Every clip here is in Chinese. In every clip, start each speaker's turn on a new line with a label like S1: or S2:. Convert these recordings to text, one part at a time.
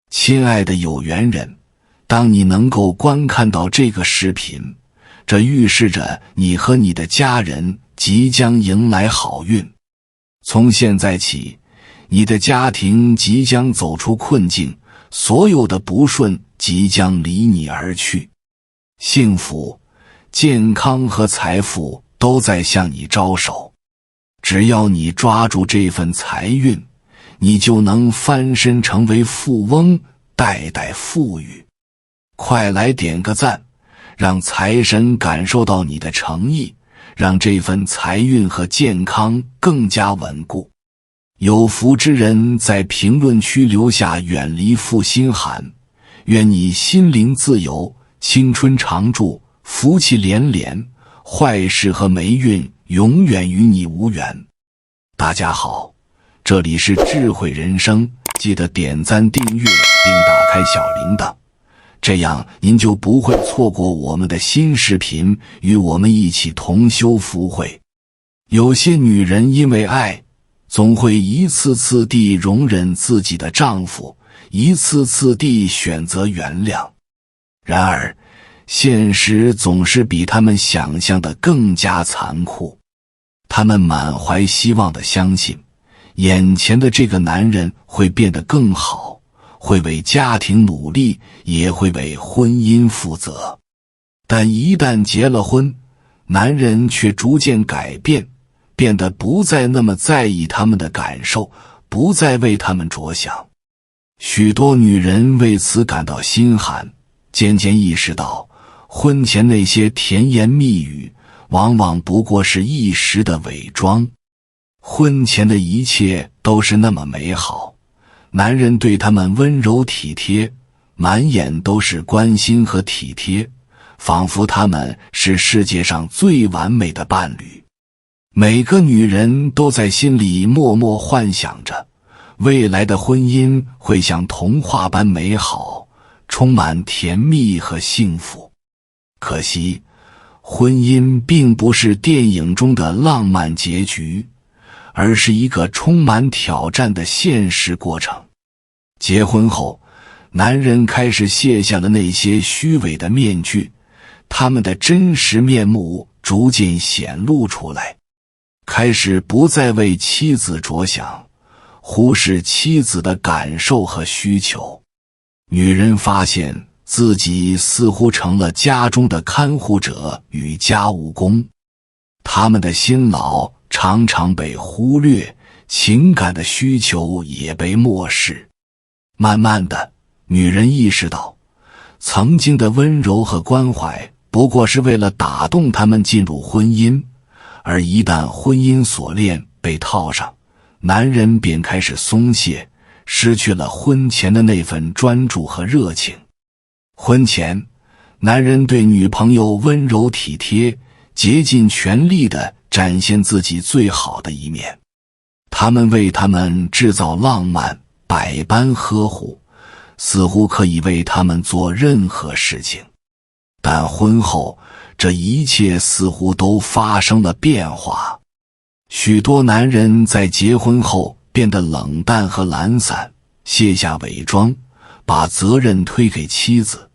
S1: 亲爱的有缘人，当你能够观看到这个视频，这预示着你和你的家人即将迎来好运。从现在起，你的家庭即将走出困境，所有的不顺即将离你而去。幸福、健康和财富都在向你招手。只要你抓住这份财运，你就能翻身成为富翁，代代富裕。快来点个赞，让财神感受到你的诚意，让这份财运和健康更加稳固。有福之人在评论区留下远离负心函，愿你心灵自由，青春常驻，福气连连，坏事和霉运永远与你无缘。大家好，这里是智慧人生，记得点赞订阅并打开小铃铛，这样您就不会错过我们的新视频，与我们一起同修福慧。有些女人因为爱，总会一次次地容忍自己的丈夫，一次次地选择原谅。然而现实总是比他们想象的更加残酷。他们满怀希望地相信，眼前的这个男人会变得更好，会为家庭努力，也会为婚姻负责。但一旦结了婚，男人却逐渐改变，变得不再那么在意他们的感受，不再为他们着想。许多女人为此感到心寒，渐渐意识到，婚前那些甜言蜜语往往不过是一时的伪装。婚前的一切都是那么美好，男人对他们温柔体贴，满眼都是关心和体贴，仿佛他们是世界上最完美的伴侣。每个女人都在心里默默幻想着，未来的婚姻会像童话般美好，充满甜蜜和幸福。可惜，婚姻并不是电影中的浪漫结局，而是一个充满挑战的现实过程。结婚后，男人开始卸下了那些虚伪的面具，他们的真实面目逐渐显露出来，开始不再为妻子着想，忽视妻子的感受和需求。女人发现自己似乎成了家中的看护者与家务工，他们的辛劳常常被忽略，情感的需求也被漠视。慢慢的，女人意识到，曾经的温柔和关怀不过是为了打动他们进入婚姻，而一旦婚姻锁链被套上，男人便开始松懈，失去了婚前的那份专注和热情。婚前，男人对女朋友温柔体贴，竭尽全力地展现自己最好的一面。他们为他们制造浪漫，百般呵护，似乎可以为他们做任何事情。但婚后，这一切似乎都发生了变化。许多男人在结婚后变得冷淡和懒散，卸下伪装，把责任推给妻子，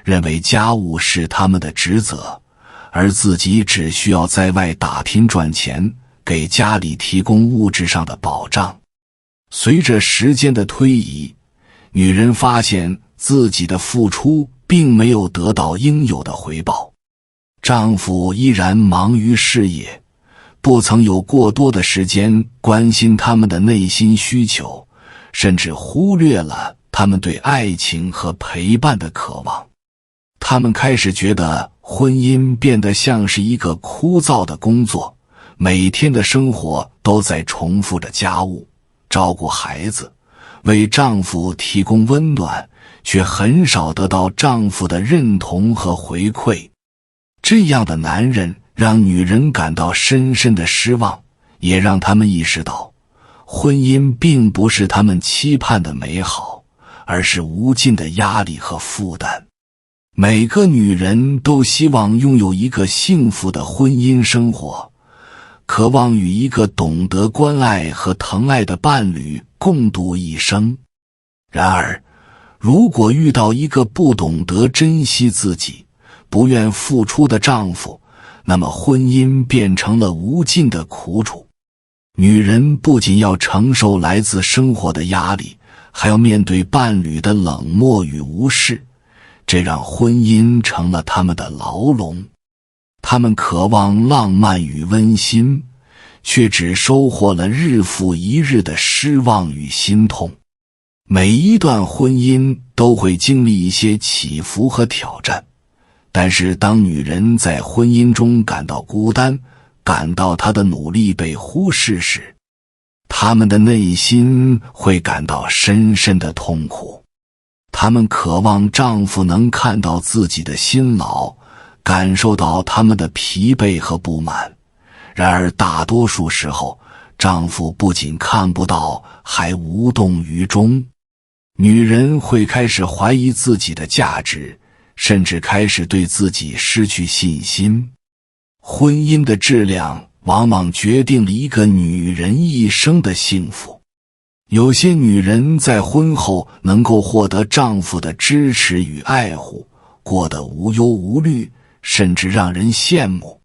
S1: 认为家务是他们的职责，而自己只需要在外打拼赚钱，给家里提供物质上的保障。随着时间的推移，女人发现自己的付出并没有得到应有的回报。丈夫依然忙于事业，不曾有过多的时间关心他们的内心需求，甚至忽略了他们对爱情和陪伴的渴望。他们开始觉得婚姻变得像是一个枯燥的工作，每天的生活都在重复着家务，照顾孩子，为丈夫提供温暖，却很少得到丈夫的认同和回馈。这样的男人让女人感到深深的失望，也让他们意识到，婚姻并不是他们期盼的美好，而是无尽的压力和负担。每个女人都希望拥有一个幸福的婚姻生活，渴望与一个懂得关爱和疼爱的伴侣共度一生。然而，如果遇到一个不懂得珍惜自己、不愿付出的丈夫，那么婚姻变成了无尽的苦楚。女人不仅要承受来自生活的压力，还要面对伴侣的冷漠与无视，这让婚姻成了他们的牢笼。他们渴望浪漫与温馨，却只收获了日复一日的失望与心痛。每一段婚姻都会经历一些起伏和挑战，但是当女人在婚姻中感到孤单，感到她的努力被忽视时，她们的内心会感到深深的痛苦。她们渴望丈夫能看到自己的辛劳，感受到他们的疲惫和不满。然而大多数时候，丈夫不仅看不到，还无动于衷。女人会开始怀疑自己的价值，甚至开始对自己失去信心。婚姻的质量往往决定了一个女人一生的幸福。有些女人在婚后能够获得丈夫的支持与爱护，过得无忧无虑，甚至让人羡慕。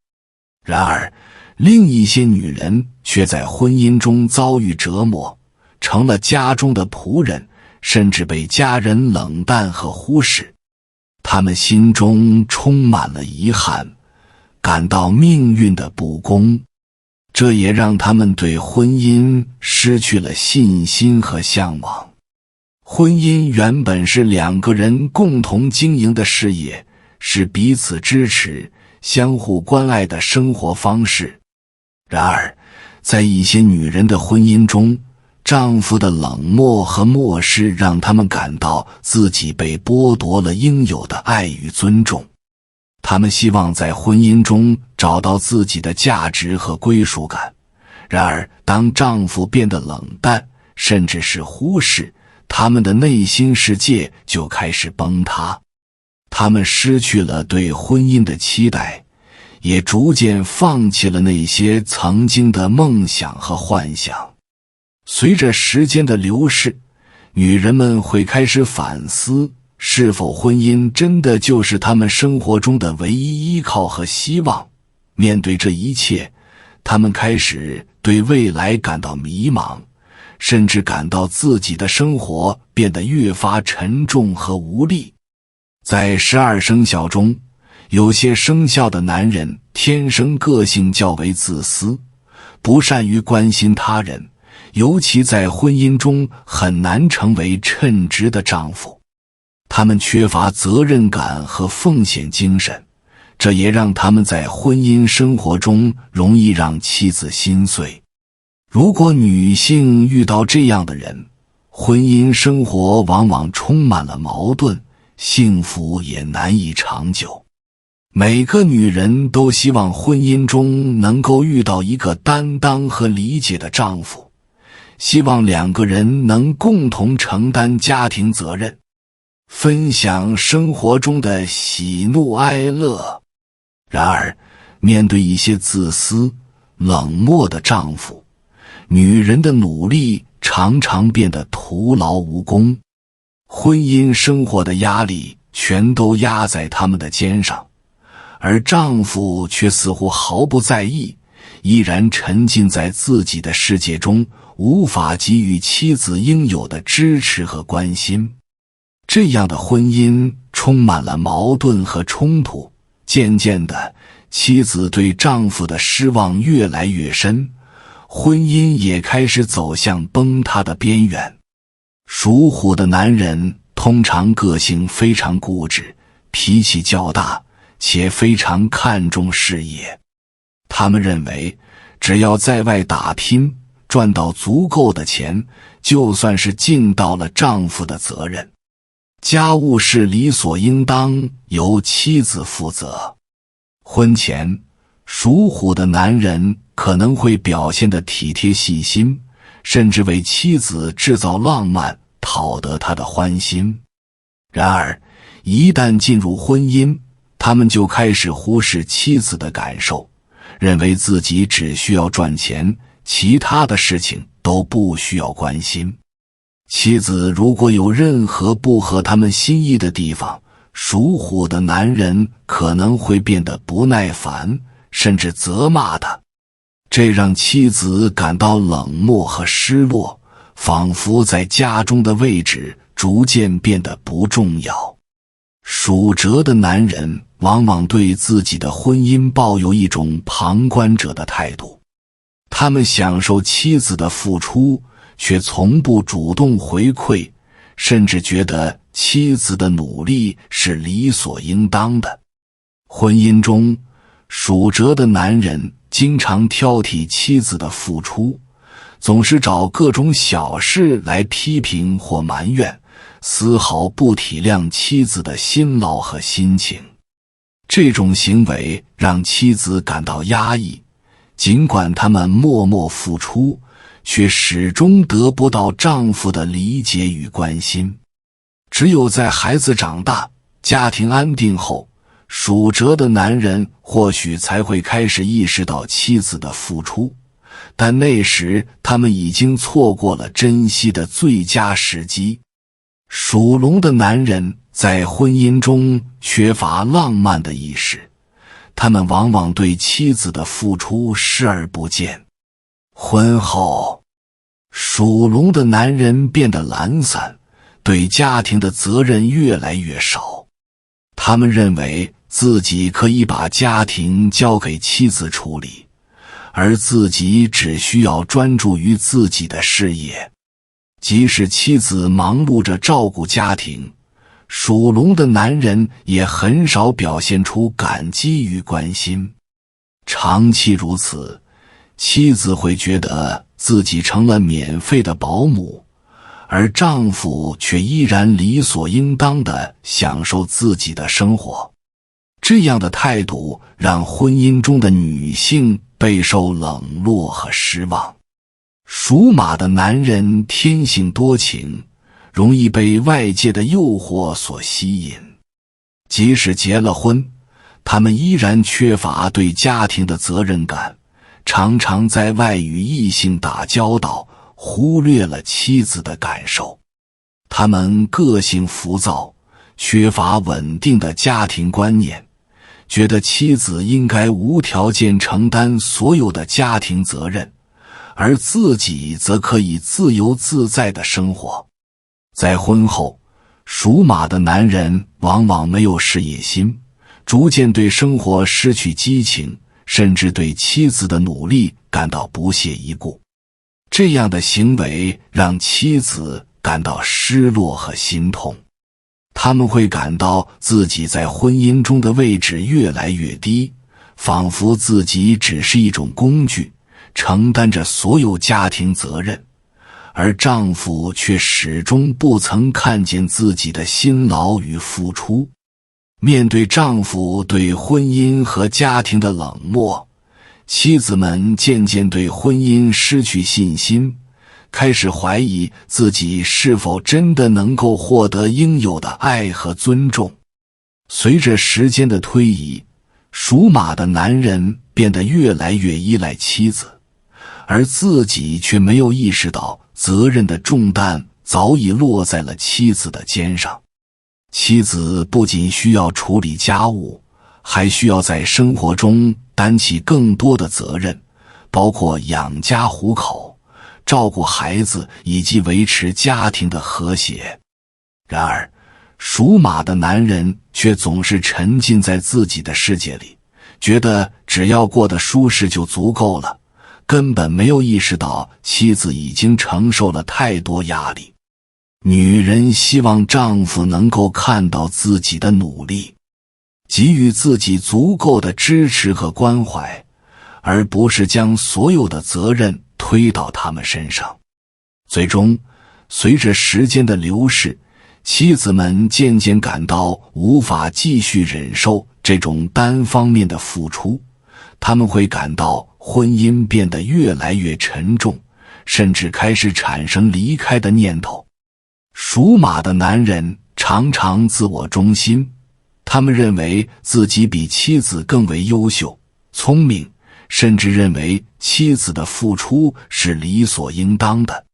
S1: 然而，另一些女人却在婚姻中遭遇折磨，成了家中的仆人，甚至被家人冷淡和忽视。她们心中充满了遗憾，感到命运的不公，这也让他们对婚姻失去了信心和向往。婚姻原本是两个人共同经营的事业，是彼此支持、相互关爱的生活方式。然而，在一些女人的婚姻中，丈夫的冷漠和漠视让他们感到自己被剥夺了应有的爱与尊重。他们希望在婚姻中找到自己的价值和归属感，然而当丈夫变得冷淡，甚至是忽视，他们的内心世界就开始崩塌。他们失去了对婚姻的期待，也逐渐放弃了那些曾经的梦想和幻想。随着时间的流逝，女人们会开始反思，是否婚姻真的就是她们生活中的唯一依靠和希望。面对这一切，她们开始对未来感到迷茫，甚至感到自己的生活变得越发沉重和无力。在12生肖中，有些生肖的男人天生个性较为自私，不善于关心他人，尤其在婚姻中很难成为称职的丈夫。他们缺乏责任感和奉献精神，这也让他们在婚姻生活中容易让妻子心碎。如果女性遇到这样的人，婚姻生活往往充满了矛盾，幸福也难以长久。每个女人都希望婚姻中能够遇到一个担当和理解的丈夫，希望两个人能共同承担家庭责任，分享生活中的喜怒哀乐。然而，面对一些自私、冷漠的丈夫，女人的努力常常变得徒劳无功。婚姻生活的压力全都压在他们的肩上，而丈夫却似乎毫不在意，依然沉浸在自己的世界中，无法给予妻子应有的支持和关心。这样的婚姻充满了矛盾和冲突，渐渐的，妻子对丈夫的失望越来越深，婚姻也开始走向崩塌的边缘。属虎的男人通常个性非常固执，脾气较大，且非常看重事业。他们认为，只要在外打拼，赚到足够的钱，就算是尽到了丈夫的责任。家务事理所应当由妻子负责。婚前，属虎的男人可能会表现得体贴细心，甚至为妻子制造浪漫，讨得她的欢心。然而，一旦进入婚姻，他们就开始忽视妻子的感受，认为自己只需要赚钱，其他的事情都不需要关心。妻子如果有任何不合他们心意的地方，属虎的男人可能会变得不耐烦，甚至责骂他。这让妻子感到冷漠和失落，仿佛在家中的位置逐渐变得不重要。属蛇的男人往往对自己的婚姻抱有一种旁观者的态度，他们享受妻子的付出，却从不主动回馈，甚至觉得妻子的努力是理所应当的。婚姻中，属蛇的男人经常挑剔妻子的付出，总是找各种小事来批评或埋怨，丝毫不体谅妻子的辛劳和心情。这种行为让妻子感到压抑，尽管他们默默付出，却始终得不到丈夫的理解与关心。只有在孩子长大，家庭安定后，属蛇的男人或许才会开始意识到妻子的付出，但那时他们已经错过了珍惜的最佳时机。属龙的男人在婚姻中缺乏浪漫的意识，他们往往对妻子的付出视而不见。婚后，属龙的男人变得懒散，对家庭的责任越来越少。他们认为自己可以把家庭交给妻子处理，而自己只需要专注于自己的事业。即使妻子忙碌着照顾家庭，属龙的男人也很少表现出感激与关心。长期如此，妻子会觉得自己成了免费的保姆，而丈夫却依然理所应当地享受自己的生活。这样的态度让婚姻中的女性备受冷落和失望。属马的男人天性多情，容易被外界的诱惑所吸引。即使结了婚，他们依然缺乏对家庭的责任感，常常在外与异性打交道，忽略了妻子的感受。他们个性浮躁，缺乏稳定的家庭观念，觉得妻子应该无条件承担所有的家庭责任，而自己则可以自由自在地生活。在婚后，属马的男人往往没有事业心，逐渐对生活失去激情，甚至对妻子的努力感到不屑一顾。这样的行为让妻子感到失落和心痛，他们会感到自己在婚姻中的位置越来越低，仿佛自己只是一种工具，承担着所有家庭责任，而丈夫却始终不曾看见自己的辛劳与付出。面对丈夫对婚姻和家庭的冷漠，妻子们渐渐对婚姻失去信心，开始怀疑自己是否真的能够获得应有的爱和尊重。随着时间的推移，属马的男人变得越来越依赖妻子，而自己却没有意识到责任的重担早已落在了妻子的肩上。妻子不仅需要处理家务，还需要在生活中担起更多的责任，包括养家糊口、照顾孩子以及维持家庭的和谐。然而，属马的男人却总是沉浸在自己的世界里，觉得只要过得舒适就足够了，根本没有意识到妻子已经承受了太多压力。女人希望丈夫能够看到自己的努力，给予自己足够的支持和关怀，而不是将所有的责任推到他们身上。最终，随着时间的流逝，妻子们渐渐感到无法继续忍受这种单方面的付出，他们会感到婚姻变得越来越沉重，甚至开始产生离开的念头。属马的男人常常自我中心，他们认为自己比妻子更为优秀、聪明，甚至认为妻子的付出是理所应当的。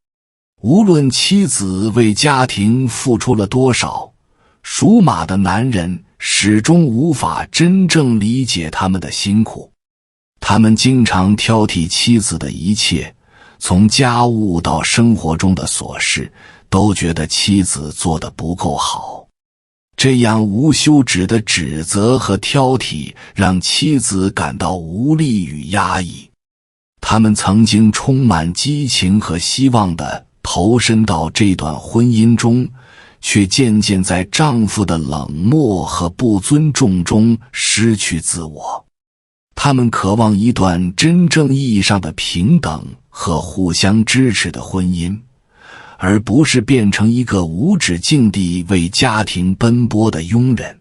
S1: 无论妻子为家庭付出了多少，属马的男人始终无法真正理解他们的辛苦。他们经常挑剔妻子的一切，从家务到生活中的琐事，都觉得妻子做得不够好。这样无休止的指责和挑剔让妻子感到无力与压抑。他们曾经充满激情和希望地投身到这段婚姻中，却渐渐在丈夫的冷漠和不尊重中失去自我。他们渴望一段真正意义上的平等和互相支持的婚姻，而不是变成一个无止境地为家庭奔波的佣人。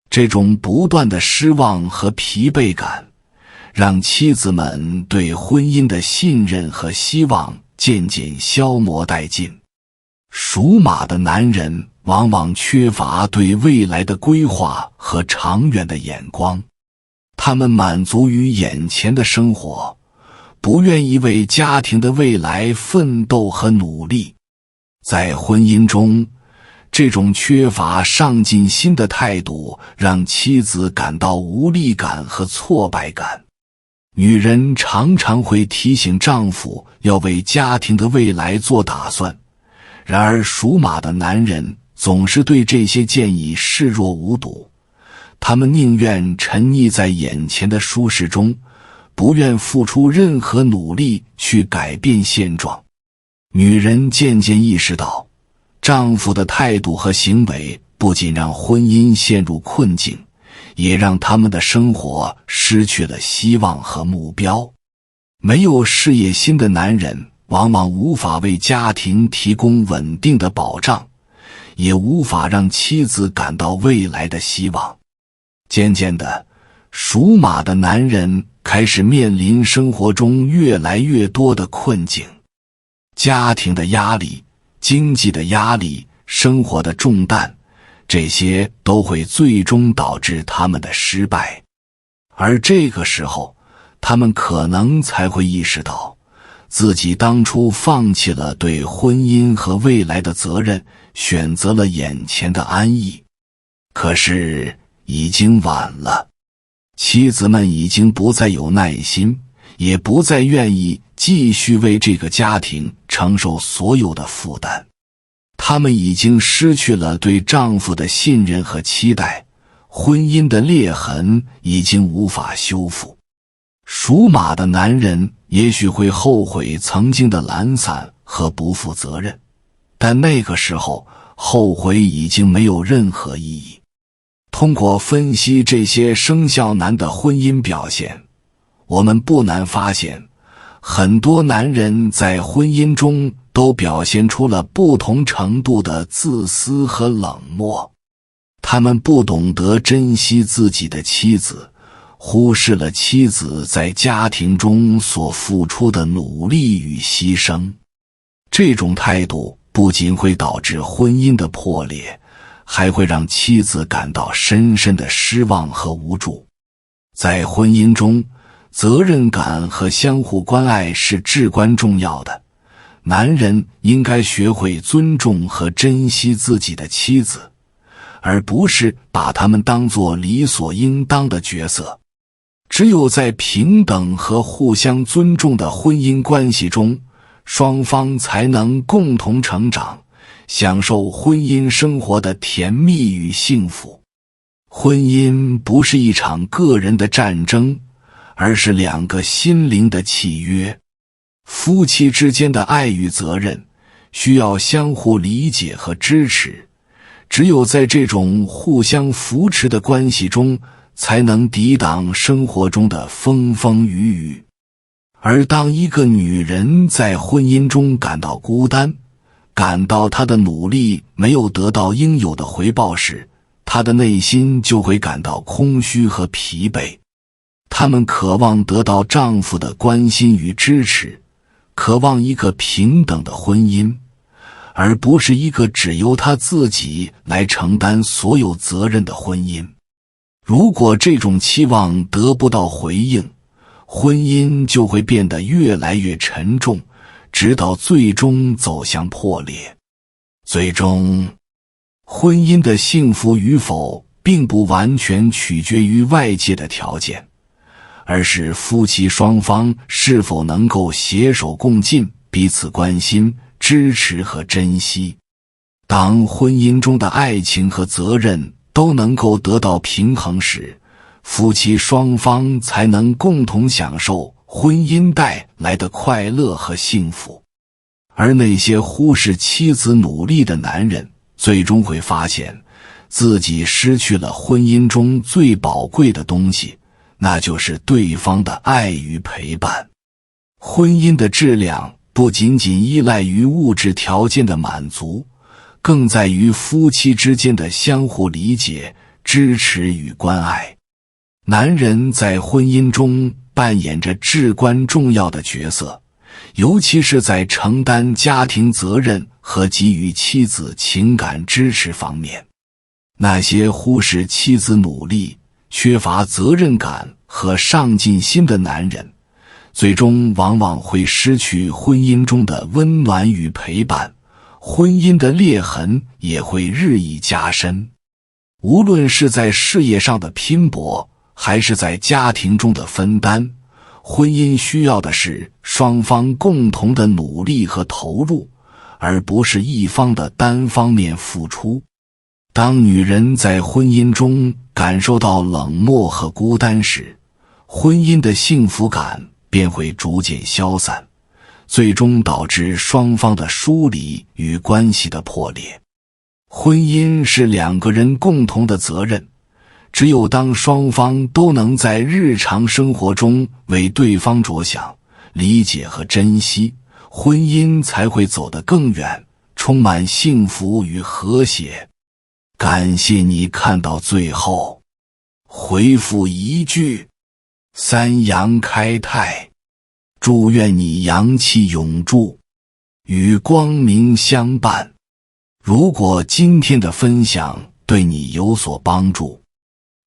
S1: 这种不断的失望和疲惫感，让妻子们对婚姻的信任和希望渐渐消磨殆尽。属马的男人往往缺乏对未来的规划和长远的眼光，他们满足于眼前的生活，不愿意为家庭的未来奋斗和努力。在婚姻中，这种缺乏上进心的态度让妻子感到无力感和挫败感。女人常常会提醒丈夫要为家庭的未来做打算，然而属马的男人总是对这些建议视若无睹，他们宁愿沉溺在眼前的舒适中，不愿付出任何努力去改变现状。女人渐渐意识到，丈夫的态度和行为不仅让婚姻陷入困境，也让他们的生活失去了希望和目标。没有事业心的男人往往无法为家庭提供稳定的保障，也无法让妻子感到未来的希望。渐渐的，属马的男人开始面临生活中越来越多的困境。家庭的压力、经济的压力、生活的重担，这些都会最终导致他们的失败。而这个时候，他们可能才会意识到，自己当初放弃了对婚姻和未来的责任，选择了眼前的安逸。可是已经晚了，妻子们已经不再有耐心，也不再愿意继续为这个家庭承受所有的负担。她们已经失去了对丈夫的信任和期待，婚姻的裂痕已经无法修复。属马的男人也许会后悔曾经的懒散和不负责任，但那个时候后悔已经没有任何意义。通过分析这些生肖男的婚姻表现，我们不难发现，很多男人在婚姻中都表现出了不同程度的自私和冷漠。他们不懂得珍惜自己的妻子，忽视了妻子在家庭中所付出的努力与牺牲。这种态度不仅会导致婚姻的破裂，还会让妻子感到深深的失望和无助。在婚姻中，责任感和相互关爱是至关重要的。男人应该学会尊重和珍惜自己的妻子，而不是把他们当作理所应当的角色。只有在平等和互相尊重的婚姻关系中，双方才能共同成长，享受婚姻生活的甜蜜与幸福。婚姻不是一场个人的战争，而是两个心灵的契约。夫妻之间的爱与责任需要相互理解和支持，只有在这种互相扶持的关系中，才能抵挡生活中的风风雨雨。而当一个女人在婚姻中感到孤单，感到她的努力没有得到应有的回报时，她的内心就会感到空虚和疲惫。她们渴望得到丈夫的关心与支持，渴望一个平等的婚姻，而不是一个只由她自己来承担所有责任的婚姻。如果这种期望得不到回应，婚姻就会变得越来越沉重，直到最终走向破裂。最终，婚姻的幸福与否并不完全取决于外界的条件，而是夫妻双方是否能够携手共进，彼此关心、支持和珍惜。当婚姻中的爱情和责任都能够得到平衡时，夫妻双方才能共同享受婚姻带来的快乐和幸福。而那些忽视妻子努力的男人，最终会发现自己失去了婚姻中最宝贵的东西，那就是对方的爱与陪伴。婚姻的质量不仅仅依赖于物质条件的满足，更在于夫妻之间的相互理解、支持与关爱。男人在婚姻中扮演着至关重要的角色，尤其是在承担家庭责任和给予妻子情感支持方面。那些忽视妻子努力、缺乏责任感和上进心的男人，最终往往会失去婚姻中的温暖与陪伴，婚姻的裂痕也会日益加深。无论是在事业上的拼搏，还是在家庭中的分担，婚姻需要的是双方共同的努力和投入，而不是一方的单方面付出。当女人在婚姻中感受到冷漠和孤单时，婚姻的幸福感便会逐渐消散，最终导致双方的疏离与关系的破裂。婚姻是两个人共同的责任，只有当双方都能在日常生活中为对方着想、理解和珍惜，婚姻才会走得更远，充满幸福与和谐。感谢你看到最后，回复一句三阳开泰，祝愿你阳气永驻，与光明相伴。如果今天的分享对你有所帮助，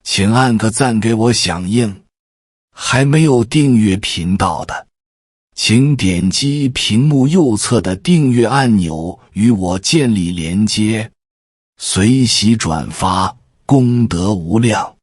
S1: 请按个赞给我响应。还没有订阅频道的，请点击屏幕右侧的订阅按钮与我建立连接，随喜转发，功德无量。